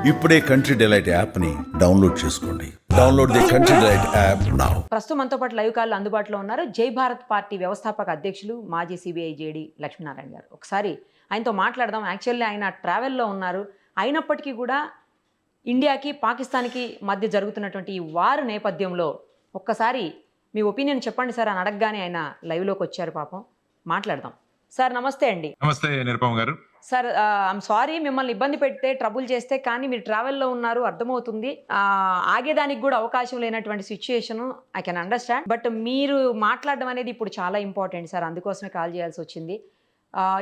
ఇప్పుడే country delight యాప్ని download చేసుకోండి. Download the country delight app now. ప్రస్తుతం మనతో పాటు లైవ్ కాల్ అందుబాటులో ఉన్నారు జై భారత్ పార్టీ వ్యవస్థాపక అధ్యక్షులు మాజీ సిబిఐ జేడి లక్ష్మీనారాయణ గారు. ఒకసారి ఆయనతో మాట్లాడదాం. యాక్చువల్లీ ఆయన ట్రావెల్లో ఉన్నారు. అయినప్పటికీ కూడా ఇండియాకి పాకిస్తాన్కి మధ్య జరుగుతున్నటువంటి ఈ వార్ నేపథ్యంలో ఒక్కసారి మీ ఒపీనియన్ చెప్పండి సార్ అని అడగగానే ఆయన లైవ్లోకి వచ్చారు. పాపం మాట్లాడదాం. సార్ నమస్తే అండి. నమస్తే నిరుపమ గారు. సార్ ఐఎమ్ సారీ మిమ్మల్ని ఇబ్బంది పెడితే ట్రబుల్ చేస్తే, కానీ మీరు ట్రావెల్లో ఉన్నారు అర్థమవుతుంది. ఆగేదానికి కూడా అవకాశం లేనటువంటి situation I can understand. But మీరు మాట్లాడడం అనేది ఇప్పుడు చాలా ఇంపార్టెంట్ సార్, అందుకోసమే కాల్ చేయాల్సి వచ్చింది.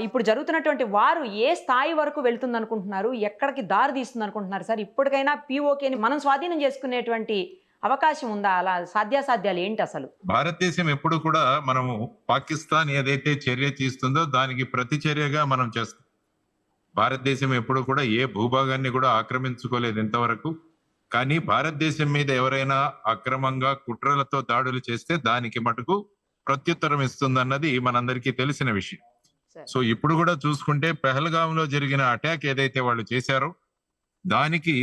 ఇప్పుడు జరుగుతున్నటువంటి వారు ఏ స్థాయి వరకు వెళ్తుంది అనుకుంటున్నారు, ఎక్కడికి దారి తీస్తుంది అనుకుంటున్నారు సార్? ఇప్పటికైనా పీఓకేని మనం స్వాధీనం చేసుకునేటువంటి అవకాశం ఉందా? అలా సాధ్యాసాధ్యాలు ఏంటి అసలు? భారతదేశం ఎప్పుడు కూడా మనము పాకిస్తాన్ ఏదైతే చర్య తీస్తుందో దానికి ప్రతి చర్యగా మనం చేస్తాం. భారతదేశం ఎప్పుడు కూడా ఏ భూభాగాన్ని కూడా ఆక్రమించుకోలేదు ఇంతవరకు. కానీ భారతదేశం మీద ఎవరైనా అక్రమంగా కుట్రలతో దాడులు చేస్తే దానికి మటుకు ప్రత్యుత్తరం ఇస్తుందన్నది మనందరికీ తెలిసిన విషయం. సో ఇప్పుడు కూడా చూసుకుంటే పెహల్గాంలో జరిగిన అటాక్ ఏదైతే వాళ్ళు చేశారో దానికి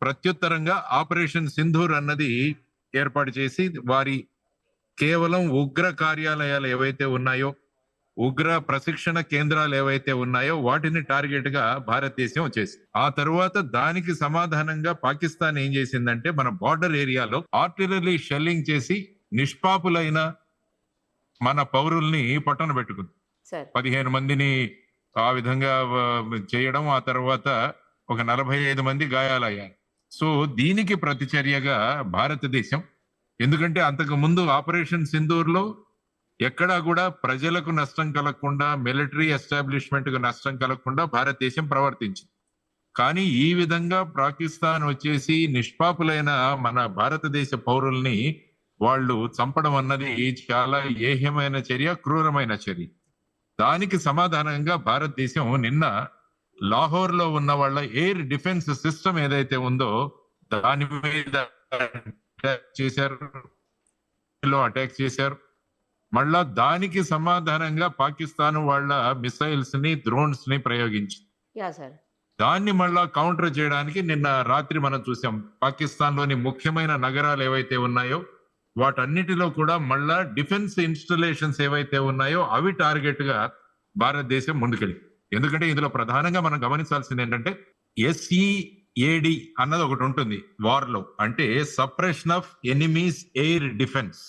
ప్రత్యుత్తరంగా ఆపరేషన్ సింధూర్ అన్నది ఏర్పాటు చేసి వారి కేవలం ఉగ్ర కార్యాలయాలు ఏవైతే ఉన్నాయో, ఉగ్ర ప్రశిక్షణ కేంద్రాలు ఏవైతే ఉన్నాయో వాటిని టార్గెట్ గా భారతదేశం చేసింది. ఆ తరువాత దానికి సమాధానంగా పాకిస్తాన్ ఏం చేసిందంటే మన బార్డర్ ఏరియాలో ఆర్టిలరీ షెల్లింగ్ చేసి నిష్పాపులైన మన పౌరుల్ని పట్టణ పెట్టుకుంది. 15 మందిని ఆ విధంగా చేయడం, ఆ తర్వాత ఒక 45 మంది గాయాలయ్యారు. సో దీనికి ప్రతిచర్యగా భారతదేశం, ఎందుకంటే అంతకు ముందు ఆపరేషన్ సింధూర్ లో ఎక్కడా కూడా ప్రజలకు నష్టం కలగకుండా, మిలిటరీ ఎస్టాబ్లిష్మెంట్ కు నష్టం కలగకుండా భారతదేశం ప్రవర్తించింది. కానీ ఈ విధంగా పాకిస్తాన్ వచ్చేసి నిష్పాపులైన మన భారతదేశ పౌరుల్ని వాళ్ళు చంపడం అన్నది చాలా ఏహ్యమైన చర్య, క్రూరమైన చర్య. దానికి సమాధానంగా భారతదేశం నిన్న లాహోర్ లో ఉన్న వాళ్ళ ఎయిర్ డిఫెన్స్ సిస్టమ్ ఏదైతే ఉందో దాని మీద అటాక్ చేశారు. మళ్ళా దానికి సమాధానంగా పాకిస్తాన్ వాళ్ళ మిసైల్స్ ని, డ్రోన్స్ ని ప్రయోగించింది. దాన్ని మళ్ళా కౌంటర్ చేయడానికి నిన్న రాత్రి మనం చూసాం. పాకిస్తాన్ లోని ముఖ్యమైన నగరాలు ఏవైతే ఉన్నాయో వాటన్నిటిలో కూడా మళ్ళా డిఫెన్స్ ఇన్స్టలేషన్స్ ఏవైతే ఉన్నాయో అవి టార్గెట్ గా భారతదేశం ముందుకెళ్ళి. ఎందుకంటే ఇందులో ప్రధానంగా మనం గమనించాల్సింది ఏంటంటే SEAD అన్నది ఒకటి ఉంటుంది వార్ లో, అంటే suppression of enemies air defence.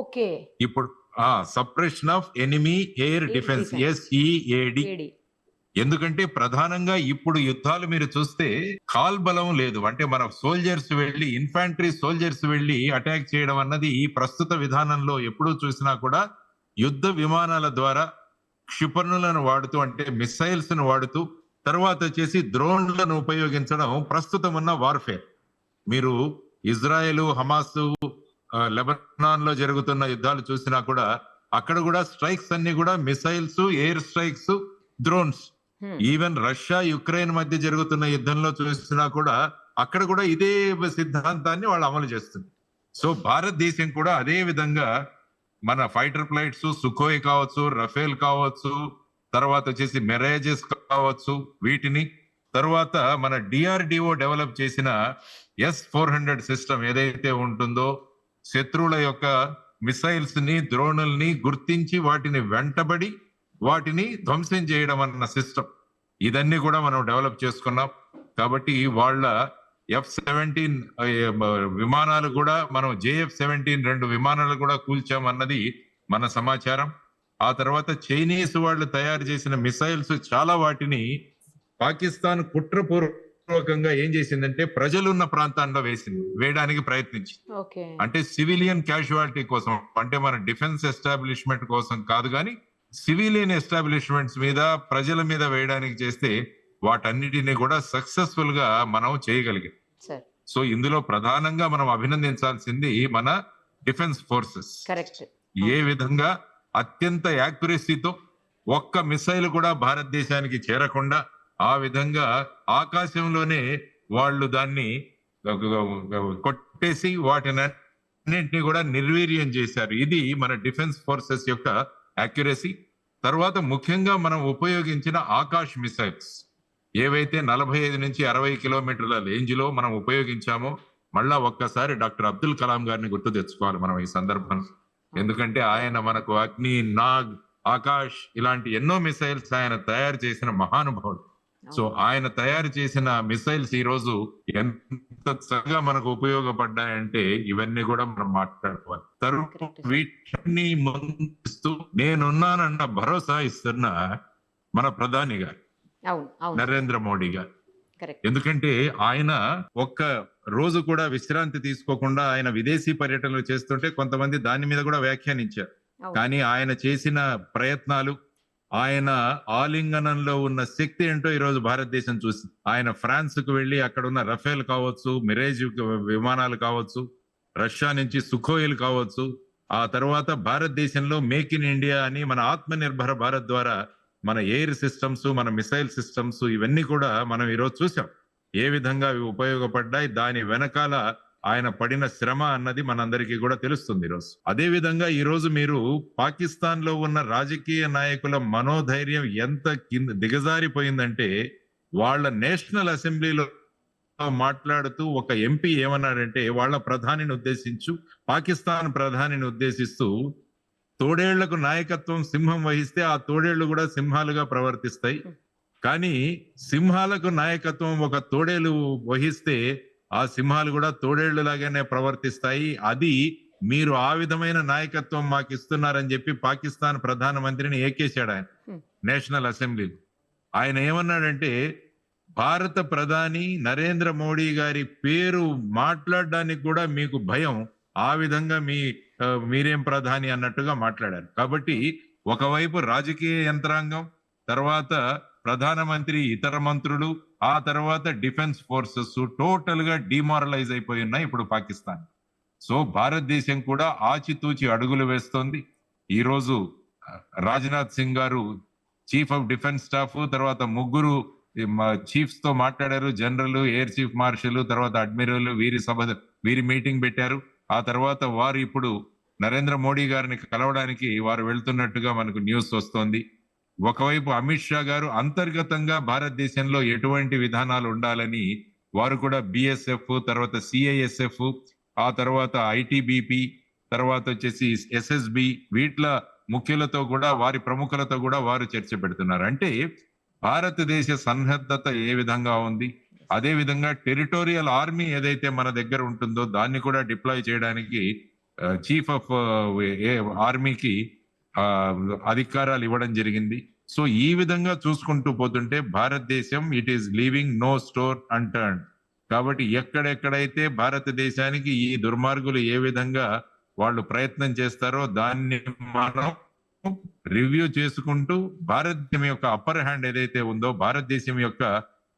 Okay, ఇప్పుడు suppression of enemy air defence SEAD. ఎందుకంటే ప్రధానంగా ఇప్పుడు యుద్ధాలు మీరు చూస్తే కాల్ బలం లేదు, అంటే మన సోల్జర్స్ వెళ్ళి, ఇన్ఫాంట్రీ సోల్జర్స్ వెళ్ళి అటాక్ చేయడం అన్నది ఈ ప్రస్తుత విధానంలో ఎప్పుడూ చూసినా కూడా యుద్ధ విమానాల ద్వారా క్షిపణులను వాడుతూ, అంటే మిసైల్స్ ను వాడుతూ, తర్వాత వచ్చేసి డ్రోన్లను ఉపయోగించడం ప్రస్తుతం ఉన్న వార్ఫేర్. మీరు ఇజ్రాయెల్, హమాస్, లెబనాన్ లో జరుగుతున్న యుద్ధాలు చూసినా కూడా అక్కడ కూడా స్ట్రైక్స్ అన్ని కూడా missiles, air strikes, drones. Even Russia Ukraine మధ్య జరుగుతున్న యుద్ధంలో చూసినా కూడా అక్కడ కూడా ఇదే సిద్ధాంతాన్ని వాళ్ళు అమలు చేస్తుంది. సో భారతదేశం కూడా అదే విధంగా మన ఫైటర్ ప్లైట్స్, సుఖోయ్ కావచ్చు, రఫేల్ కావచ్చు, తర్వాత వచ్చేసి మెరాజెస్ కావచ్చు, వీటిని తర్వాత మన DRDO డెవలప్ చేసిన S-400 సిస్టమ్ ఏదైతే ఉంటుందో శత్రువుల యొక్క మిసైల్స్ ని, ద్రోణుల్ని గుర్తించి వాటిని వెంటబడి వాటిని ధ్వంసం చేయడం అన్న సిస్టమ్, ఇదన్నీ కూడా మనం డెవలప్ చేసుకున్నాం. కాబట్టి వాళ్ళ F-17 విమానాలు కూడా మనం JF-17 2 విమానాలు కూడా కూల్చామన్నది మన సమాచారం. ఆ తర్వాత చైనీస్ వాళ్ళు తయారు చేసిన మిసైల్స్ చాలా వాటిని పాకిస్తాన్ కుట్రపూర్వకంగా ఏం చేసిందంటే ప్రజలున్న ప్రాంతాల్లో వేయడానికి ప్రయత్నించింది. అంటే సివిలియన్ క్యాజువాలిటీ కోసం, అంటే మన డిఫెన్స్ ఎస్టాబ్లిష్మెంట్ కోసం కాదు, కానీ సివిలియన్ ఎస్టాబ్లిష్మెంట్స్ మీద, ప్రజల మీద వేయడానికి చేస్తే వాటన్నిటిని కూడా సక్సెస్ఫుల్ గా మనం చేయగలిగాం. సో ఇందులో ప్రధానంగా మనం అభినందించాల్సింది మన డిఫెన్స్ ఫోర్సెస్. ఏ విధంగా అత్యంత యాక్యురసీతో ఒక్క మిసైల్ కూడా భారతదేశానికి చేరకుండా ఆ విధంగా ఆకాశంలోనే వాళ్ళు దాన్ని కొట్టేసి వాటినన్నింటినీ కూడా నిర్వీర్యం చేశారు. ఇది మన డిఫెన్స్ ఫోర్సెస్ యొక్క యాక్యురసీ. తర్వాత ముఖ్యంగా మనం ఉపయోగించిన ఆకాశ్ మిసైల్స్, ఏవైతే 45 నుంచి 60 కిలోమీటర్ల రేంజ్ లో మనం ఉపయోగించామో మళ్ళా ఒక్కసారి డాక్టర్ అబ్దుల్ కలాం గారిని గుర్తు తెచ్చుకోవాలి మనం ఈ సందర్భంలో. ఎందుకంటే ఆయన మనకు అగ్ని, నాగ్, ఆకాష్ ఇలాంటి ఎన్నో మిసైల్స్ ఆయన తయారు చేసిన మహానుభావుడు. సో ఆయన తయారు చేసిన మిసైల్స్ ఈ రోజు ఎంత చక్కగా మనకు ఉపయోగపడ్డాయంటే ఇవన్నీ కూడా మనం మాట్లాడుకోవాలి. తరువాత వీటిని ముందు నేనున్నానన్న భరోసా ఇస్తున్న మన ప్రధాని గారు అవును అవును నరేంద్ర మోడీ గారు. కరెక్ట్. ఎందుకంటే ఆయన ఒక్క రోజు కూడా విశ్రాంతి తీసుకోకుండా ఆయన విదేశీ పర్యటనలు చేస్తుంటే కొంతమంది దాని మీద కూడా వ్యాఖ్యానించారు. అవును. కానీ ఆయన చేసిన ప్రయత్నాలు, ఆయన ఆలింగనంలో ఉన్న శక్తి ఏంటో ఈ రోజు భారతదేశం చూసింది. ఆయన ఫ్రాన్స్ కు వెళ్లి అక్కడ ఉన్న రఫేల్ కావచ్చు, మిరేజ్ విమానాలు కావచ్చు, రష్యా నుంచి సుకోయిల్ కావచ్చు, ఆ తర్వాత భారతదేశంలో మేక్ ఇన్ ఇండియా అని మన ఆత్మ నిర్భర భారత్ ద్వారా మన ఎయిర్ సిస్టమ్స్, మన మిసైల్ సిస్టమ్స్ ఇవన్నీ కూడా మనం ఈరోజు చూసాం ఏ విధంగా అవి ఉపయోగపడ్డాయి. దాని వెనకాల ఆయన పడిన శ్రమ అన్నది మనందరికీ కూడా తెలుస్తుంది ఈరోజు. అదే విధంగా ఈ రోజు మీరు పాకిస్తాన్ లో ఉన్న రాజకీయ నాయకుల మనోధైర్యం ఎంత దిగజారిపోయిందంటే వాళ్ళ నేషనల్ అసెంబ్లీలో మాట్లాడుతూ ఒక ఎంపీ ఏమన్నాడంటే వాళ్ళ ప్రధానిని పాకిస్తాన్ ప్రధానిని ఉద్దేశిస్తూ తోడేళ్లకు నాయకత్వం సింహం వహిస్తే ఆ తోడేళ్లు కూడా సింహాలుగా ప్రవర్తిస్తాయి, కానీ సింహాలకు నాయకత్వం ఒక తోడేలు వహిస్తే ఆ సింహాలు కూడా తోడేళ్లు లాగానే ప్రవర్తిస్తాయి. అది మీరు ఆ విధమైన నాయకత్వం మాకు ఇస్తున్నారని చెప్పి పాకిస్తాన్ ప్రధానమంత్రిని ఏకేశాడు ఆయన నేషనల్ అసెంబ్లీలో. ఆయన ఏమన్నాడంటే భారత ప్రధాని నరేంద్ర మోడీ గారి పేరు మాట్లాడడానికి కూడా మీకు భయం, ఆ విధంగా మీరేం ప్రధాని అన్నట్టుగా మాట్లాడారు. కాబట్టి ఒకవైపు రాజకీయ యంత్రాంగం, తర్వాత ప్రధానమంత్రి, ఇతర మంత్రులు, ఆ తర్వాత డిఫెన్స్ ఫోర్సెస్ టోటల్ గా డిమారలైజ్ అయిపోయి ఉన్నాయి ఇప్పుడు పాకిస్తాన్. సో భారతదేశం కూడా ఆచితూచి అడుగులు వేస్తోంది. ఈ రోజు రాజ్నాథ్ సింగ్ గారు చీఫ్ ఆఫ్ డిఫెన్స్ స్టాఫ్, తర్వాత ముగ్గురు చీఫ్స్ తో మాట్లాడారు, జనరల్, ఎయిర్ చీఫ్ మార్షల్, తర్వాత అడ్మిరల్, వీరి మీటింగ్ పెట్టారు. ఆ తర్వాత వారు ఇప్పుడు నరేంద్ర మోడీ గారిని కలవడానికి వారు వెళ్తున్నట్టుగా మనకు న్యూస్ వస్తోంది. ఒకవైపు అమిత్ షా గారు అంతర్గతంగా భారతదేశంలో ఎటువంటి విధానాలు ఉండాలని వారు కూడా బిఎస్ఎఫ్, తర్వాత సిఐఎస్ఎఫ్, ఆ తర్వాత ఐటిబిపి, తర్వాత వచ్చేసి ఎస్ఎస్బి వీట్ల ముఖ్యులతో కూడా, వారి ప్రముఖులతో కూడా వారు చర్చ పెడుతున్నారు. అంటే భారతదేశ సన్నద్ధత ఏ విధంగా ఉంది, అదే విధంగా టెరిటోరియల్ ఆర్మీ ఏదైతే మన దగ్గర ఉంటుందో దాన్ని కూడా డిప్లాయ్ చేయడానికి చీఫ్ ఆఫ్ ఆర్మీకి అధికారాలు ఇవ్వడం జరిగింది. సో ఈ విధంగా చూసుకుంటూ పోతుంటే భారతదేశం it is leaving no stone unturned. కాబట్టి ఎక్కడెక్కడైతే భారతదేశానికి ఈ దుర్మార్గులు ఏ విధంగా వాళ్ళు ప్రయత్నం చేస్తారో దాన్ని మనం రివ్యూ చేసుకుంటూ భారతదేశం యొక్క అప్పర్ హ్యాండ్ ఏదైతే ఉందో, భారతదేశం యొక్క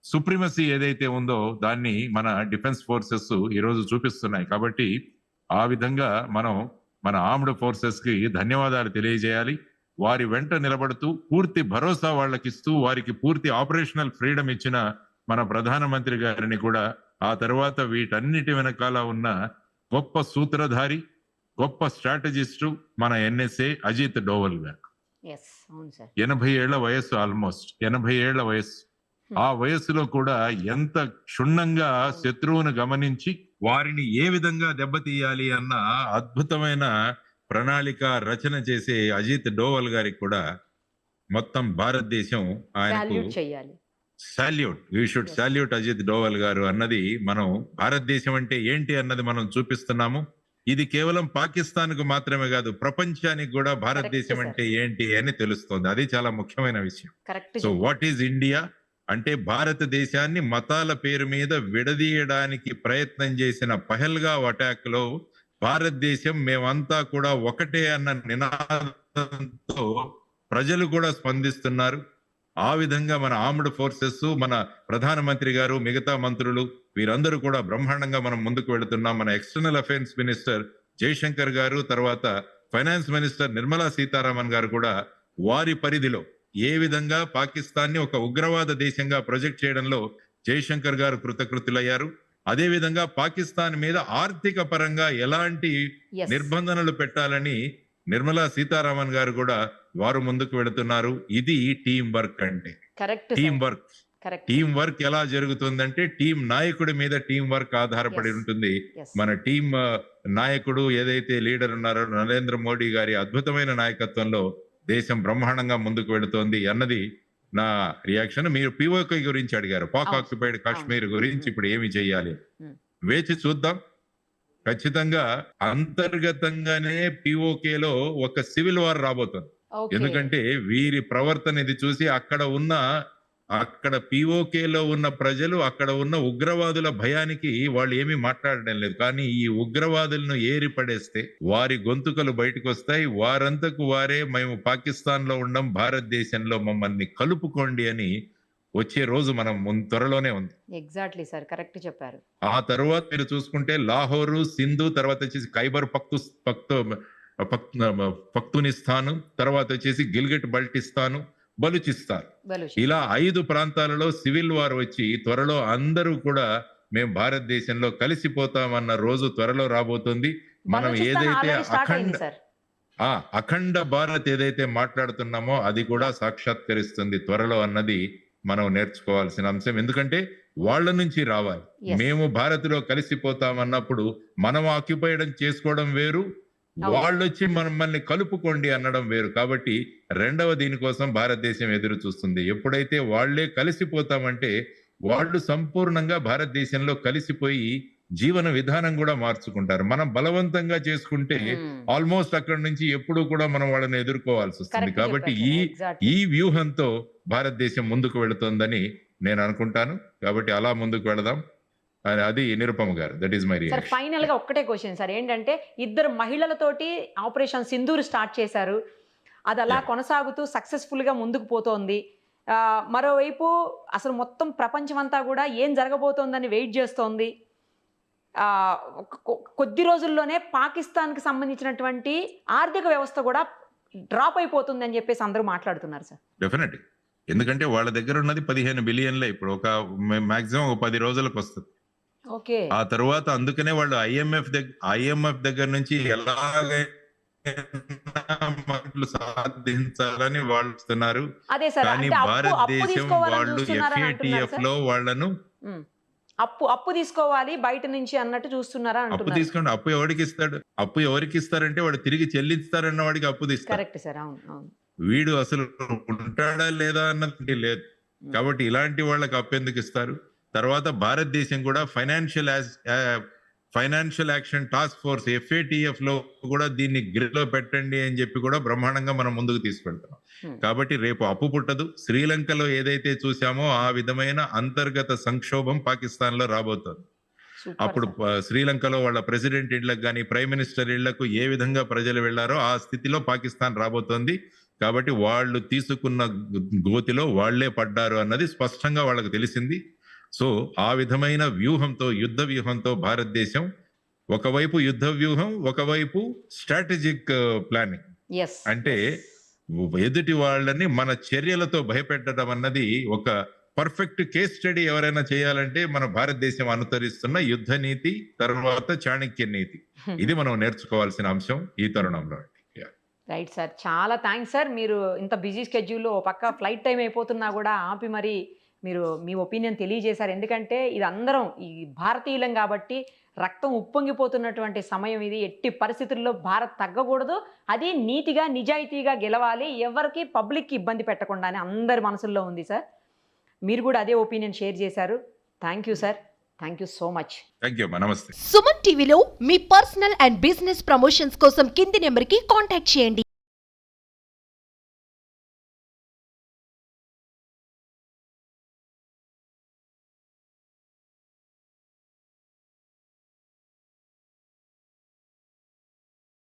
సుప్రీమసీ ఏదైతే ఉందో దాన్ని మన డిఫెన్స్ ఫోర్సెస్ ఈ రోజు చూపిస్తున్నాయి. కాబట్టి ఆ విధంగా మనం మన ఆర్మ్డ్ ఫోర్సెస్ కి ధన్యవాదాలు తెలియజేయాలి. వారి వెంట నిలబడుతూ పూర్తి భరోసా వాళ్ళకిస్తూ వారికి పూర్తి ఆపరేషనల్ ఫ్రీడమ్ ఇచ్చిన మన ప్రధానమంత్రి గారిని కూడా, ఆ తర్వాత వీటన్నిటి వెనకాల ఉన్న గొప్ప సూత్రధారి, గొప్ప స్ట్రాటజిస్టు మన ఎన్ఎస్ఏ అజిత్ డోవల్ గారు. 80 ఏళ్ల వయస్సు, ఆల్మోస్ట్ 80 ఏళ్ల వయస్సు. ఆ వయస్సులో కూడా ఎంత క్షుణ్ణంగా శత్రువును గమనించి వారిని ఏ విధంగా దెబ్బతీయాలి అన్న అద్భుతమైన ప్రణాళిక రచన చేసే అజిత్ డోవల్ గారికి కూడా మొత్తం భారతదేశం ఆయనకు salute. We should salute Ajit Doval garu అన్నది మనం భారతదేశం అంటే ఏంటి అన్నది మనం చూపిస్తున్నాము. ఇది కేవలం పాకిస్తాన్ కు మాత్రమే కాదు, ప్రపంచానికి కూడా భారతదేశం అంటే ఏంటి అని తెలుస్తోంది. అది చాలా ముఖ్యమైన విషయం. సో వాట్ ఈజ్ ఇండియా అంటే భారతదేశాన్ని మతాల పేరు మీద విడదీయడానికి ప్రయత్నం చేసిన పహల్గావ్ అటాక్ లో భారతదేశం మేమంతా కూడా ఒకటే అన్న నినాదంతో ప్రజలు కూడా స్పందిస్తున్నారు. ఆ విధంగా మన ఆర్మ్డ్ ఫోర్సెస్, మన ప్రధానమంత్రి గారు, మిగతా మంత్రులు వీరందరూ కూడా బ్రహ్మాండంగా మనం ముందుకు వెళుతున్నాం. మన ఎక్స్టర్నల్ అఫైర్స్ మినిస్టర్ జయశంకర్ గారు, తర్వాత ఫైనాన్స్ మినిస్టర్ నిర్మలా సీతారామన్ గారు కూడా వారి పరిధిలో ఏ విధంగా పాకిస్తాన్ ని ఒక ఉగ్రవాద దేశంగా ప్రొజెక్ట్ చేయడంలో జయశంకర్ గారు కృతకృతులయ్యారు. అదే విధంగా పాకిస్తాన్ మీద ఆర్థిక పరంగా ఎలాంటి నిర్బంధనలు పెట్టాలని నిర్మలా సీతారామన్ గారు కూడా వారు ముందుకు వెళుతున్నారు. ఇది టీం వర్క్ అంటే. Team work correct. Team work ఎలా జరుగుతుందంటే టీం నాయకుడి మీద టీం వర్క్ ఆధారపడి Yes. ఉంటుంది. Yes. మన టీం నాయకుడు ఏదైతే లీడర్ ఉన్నారో నరేంద్ర మోడీ గారి అద్భుతమైన నాయకత్వంలో దేశం బ్రహ్మాండంగా ముందుకు వెళుతోంది అన్నది నా రియాక్షన్. మీరు పిఓకే గురించి అడిగారు, పాక్ అవును. ఆక్యుపైడ్ కాశ్మీర్ అవును. గురించి ఇప్పుడు ఏమి చేయాలి, Hmm. వేచి చూద్దాం. ఖచ్చితంగా అంతర్గతంగానే పిఓకేలో ఒక సివిల్ వార్ రాబోతుంది. ఓకే. ఎందుకంటే వీరి ప్రవర్తన ఇది చూసి అక్కడ పిఓకేలో ఉన్న ప్రజలు, అక్కడ ఉన్న ఉగ్రవాదుల భయానికి వాళ్ళు ఏమీ మాట్లాడడం లేదు. కానీ ఈ ఉగ్రవాదులను ఏరి పడేస్తే వారి గొంతుకలు బయటకు వస్తాయి. వారంతకు వారే మేము పాకిస్తాన్ లో ఉండం, భారతదేశంలో మమ్మల్ని కలుపుకోండి అని వచ్చే రోజు మనం త్వరలోనే ఉంది. ఎగ్జాక్ట్లీ సార్, కరెక్ట్ చెప్పారు. ఆ తర్వాత మీరు చూసుకుంటే లాహోరు, సింధు, తర్వాత వచ్చేసి ఖైబర్ పఖ్తూనిస్తాను, తర్వాత వచ్చేసి గిల్గిట్ బల్టిస్తాను, బలూచిస్తాన్, ఇలా 5 ప్రాంతాలలో సివిల్ వార్ వచ్చి త్వరలో అందరూ కూడా మేము భారతదేశంలో కలిసిపోతామన్న రోజు త్వరలో రాబోతుంది. మనం ఏదైతే అఖండ భారత్ ఏదైతే మాట్లాడుతున్నామో అది కూడా సాక్షాత్కరిస్తుంది త్వరలో అన్నది మనం నేర్చుకోవాల్సిన అంశం. ఎందుకంటే వాళ్ళ నుంచి రావాలి. మేము భారత్లో కలిసిపోతామన్నప్పుడు మనం ఆక్యుపైడ్ చేసుకోవడం వేరు, వాళ్ళు వచ్చి మనల్ని కలుపుకోండి అనడం వేరు. కాబట్టి రెండవ దీనికోసం భారతదేశం ఎదురు చూస్తుంది. ఎప్పుడైతే వాళ్లే కలిసిపోతామంటే వాళ్ళు సంపూర్ణంగా భారతదేశంలో కలిసిపోయి జీవన విధానం కూడా మార్చుకుంటారు. మనం బలవంతంగా చేసుకుంటే ఆల్మోస్ట్ అక్కడ నుంచి ఎప్పుడు కూడా మనం వాళ్ళని ఎదుర్కోవాల్సి వస్తుంది. కాబట్టి ఈ వ్యూహంతో భారతదేశం ముందుకు వెళుతోందని నేను అనుకుంటాను. కాబట్టి అలా ముందుకు వెళదాం. అది నిరుపమ గారు, that is my reaction. Sir final గా ఒక్కటే క్వశ్చన్ సార్, ఏంటంటే 2 మహిళలతోటి ఆపరేషన్ సింధూర్ స్టార్ట్ చేశారు, అది అలా కొనసాగుతూ సక్సెస్ఫుల్ గా ముందుకు పోతోంది. మరోవైపు అసలు మొత్తం ప్రపంచం అంతా కూడా ఏం జరగబోతోందని వెయిట్ చేస్తోంది. కొద్ది రోజుల్లోనే పాకిస్తాన్కి సంబంధించినటువంటి ఆర్థిక వ్యవస్థ కూడా డ్రాప్ అయిపోతుంది అని చెప్పేసి అందరూ మాట్లాడుతున్నారు సార్. డెఫినెట్, ఎందుకంటే వాళ్ళ దగ్గర ఉన్నది 15 బిలియన్లే. ఇప్పుడు ఒక మాక్సిమం 10 రోజులకు వస్తుంది. ఓకే. ఆ తర్వాత అందుకనే వాళ్ళు ఐఎంఎఫ్ దగ్గర నుంచి ఎలాగైనా సాధించాలని వాళ్ళు వస్తున్నారు. కానీ భారతదేశం వాళ్ళు FATF లో వాళ్ళను అప్పు తీసుకోవాలి బయట నుంచి అన్నట్టు చూస్తున్నారా? అప్పు తీసుకోండి. అప్పు ఎవరికి ఇస్తారంటే వాడు తిరిగి చెల్లిస్తారన్న వాడికి అప్పు తీస్తారు. కరెక్ట్ సార్, అవును అవును. వీడు అసలు ఉంటాడా లేదా అన్నది లేదు. కాబట్టి ఇలాంటి వాళ్ళకి అప్పు ఎందుకు ఇస్తారు? తర్వాత భారతదేశం కూడా financial action task force FATF లో కూడా దీన్ని గ్రిడ్లో పెట్టండి అని చెప్పి కూడా బ్రహ్మాండంగా మనం ముందుకు తీసుకెళ్తున్నాం. కాబట్టి రేపు అప్పు పుట్టదు. శ్రీలంకలో ఏదైతే చూసామో ఆ విధమైన అంతర్గత సంక్షోభం పాకిస్తాన్ లో రాబోతోంది. అప్పుడు శ్రీలంకలో వాళ్ళ ప్రెసిడెంట్ ఇళ్లకు కానీ ప్రైమ్ మినిస్టర్ ఇళ్లకు ఏ విధంగా ప్రజలు వెళ్లారో ఆ స్థితిలో పాకిస్తాన్ రాబోతోంది. కాబట్టి వాళ్ళు తీసుకున్న గోతిలో వాళ్లే పడ్డారు అన్నది స్పష్టంగా వాళ్ళకు తెలిసింది. సో ఆ విధమైన వ్యూహంతో, యుద్ధ వ్యూహంతో భారతదేశం ఒకవైపు యుద్ధ వ్యూహం, ఒకవైపు స్ట్రాటజిక్ ప్లానింగ్, అంటే ఎదుటి వాళ్ళని మన చర్యలతో భయపెట్టడం అన్నది ఒక పర్ఫెక్ట్ కేస్ స్టడీ ఎవరైనా చేయాలంటే మన భారతదేశం అనుసరిస్తున్న యుద్ధ నీతి, తర్వాత చాణక్య నీతి, ఇది మనం నేర్చుకోవాల్సిన అంశం ఈ తరుణంలో. రైట్ సార్, చాలా థ్యాంక్స్ సార్. మీరు ఇంత బిజీ స్కెడ్యూల్లో పక్క ఫ్లైట్ టైం అయిపోతున్నా కూడా ఆపి మరి మీరు మీ ఒపీనియన్ తెలియజేశారు. ఎందుకంటే ఇది అందరం ఈ భారతీయులం కాబట్టి రక్తం ఉప్పొంగిపోతున్నటువంటి సమయం ఇది. ఎట్టి పరిస్థితుల్లో భారత్ తగ్గకూడదు, అది నీతిగా నిజాయితీగా గెలవాలి, ఎవరికి పబ్లిక్కి ఇబ్బంది పెట్టకుండానే అందరి మనసుల్లో ఉంది సార్. మీరు కూడా అదే ఒపీనియన్ షేర్ చేశారు. Thank you sir, thank you so much. Thank you. నమస్తే. సుమన్ టీవీలో మీ పర్సనల్ అండ్ బిజినెస్ ప్రమోషన్స్ కోసం కింది నెంబర్కి కాంటాక్ట్ చేయండి.